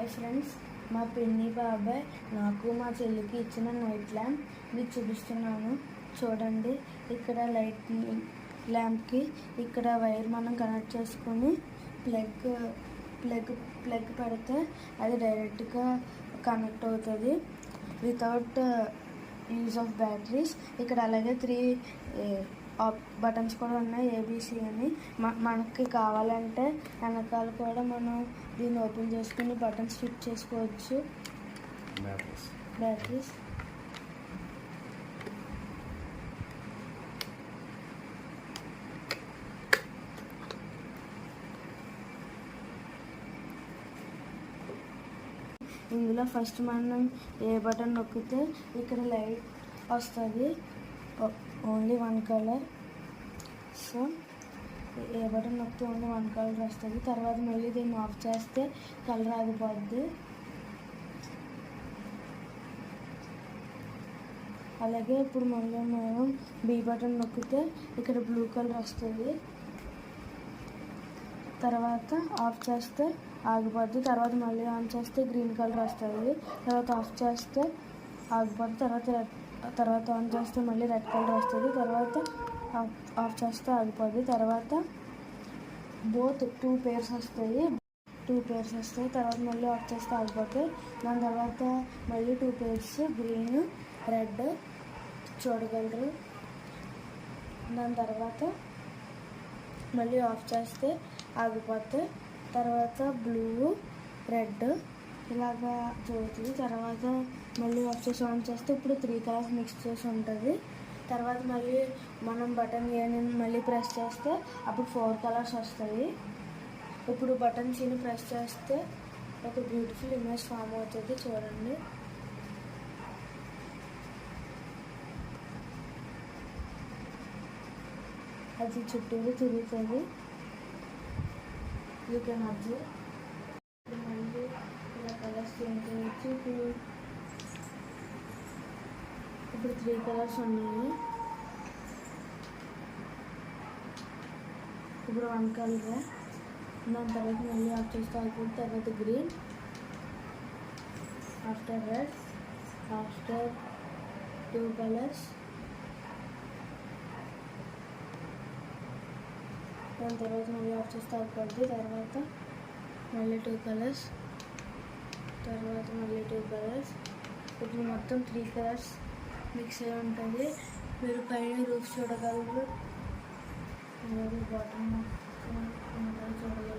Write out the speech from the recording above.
Hi friends, మా పిన్ని బాబాయ్ నాకు మా చెల్లికి ఇచ్చిన నైట్ ల్యాంప్ మీకు చూపిస్తున్నాను. చూడండి, ఇక్కడ లైట్ ల్యాంప్కి ఇక్కడ వైర్ మనం కనెక్ట్ చేసుకొని ప్లగ్ పెడితే అది డైరెక్ట్గా కనెక్ట్ అవుతుంది వితౌట్ యూజ్ ఆఫ్ బ్యాటరీస్. ఇక్కడ అలాగే 3 బటన్స్ కూడా ఉన్నాయి, ఏబీసీ అని. మనకి కావాలంటే వెనకాల కూడా మనం దీన్ని ఓపెన్ చేసుకుని బటన్స్ ఫిట్ చేసుకోవచ్చు. బ్యాటరీస్ ఇందులో ఫస్ట్ మనం ఏ బటన్ నొక్కితే ఇక్కడ లైట్ వస్తుంది, ఓన్లీ 1 కలర్. సో ఏ బటన్ నొక్కితే ఓన్లీ 1 కలర్ వస్తుంది. తర్వాత మళ్ళీ దీన్ని ఆఫ్ చేస్తే కలర్ ఆగిపోద్ది. అలాగే ఇప్పుడు మళ్ళీ మనం బీ బటన్ నొక్కితే ఇక్కడ బ్లూ కలర్ వస్తుంది. తర్వాత ఆఫ్ చేస్తే ఆగిపోద్ది. తర్వాత మళ్ళీ ఆన్ చేస్తే గ్రీన్ కలర్ వస్తుంది. తర్వాత ఆఫ్ చేస్తే ఆగిపోద్ది. తర్వాత ఆన్ చేస్తే మళ్ళీ రెడ్ కలర్ వస్తుంది. తర్వాత ఆఫ్ చేస్తే ఆగిపోద్ది. తర్వాత బోత్ 2 పేర్స్ వస్తాయి. తర్వాత మళ్ళీ ఆఫ్ చేస్తే ఆగిపోతాయి. దాని తర్వాత మళ్ళీ 2 పేర్స్ గ్రీన్ రెడ్ చూడగలరు. దాని తర్వాత మళ్ళీ ఆఫ్ చేస్తే ఆగిపోతాయి. తర్వాత బ్లూ రెడ్ ఇలాగా చూస్తుంది. తర్వాత మళ్ళీ ఆఫ్ చేసి ఆన్ చేస్తే ఇప్పుడు 3 కలర్స్ మిక్స్ చేసి ఉంటుంది. తర్వాత మళ్ళీ మనం బటన్ ఏని మళ్ళీ ప్రెస్ చేస్తే అప్పుడు 4 కలర్స్ వస్తాయి. ఇప్పుడు బటన్ సీని ప్రెస్ చేస్తే ఒక బ్యూటిఫుల్ ఇమేజ్ ఫామ్ అవుతుంది. చూడండి, అది చుట్టూరు తిరుగుతుంది. You can observe. మళ్ళీ ఇలా కలర్స్ చేంజ్ చేయవచ్చు. ఇప్పుడు 3 కలర్స్ ఉన్నాయి. ఇప్పుడు 1 కలర్. దాని తర్వాత మళ్ళీ ఆఫ్ చేస్తే అయిపోతుంది. తర్వాత green, after red, after 2 colours. దాని తర్వాత మళ్ళీ ఆఫ్ చేస్తే అయిపోతుంది. తర్వాత మళ్ళీ 2 కలర్స్, తర్వాత మళ్ళీ 2 కలర్స్. ఇప్పుడు మొత్తం 3 కలర్స్ మిక్స్ అయి ఉంటుంది. మీరు పైన రూఫ్ చూడగలరు, అలాగే బాటమ్ చూడగలరు.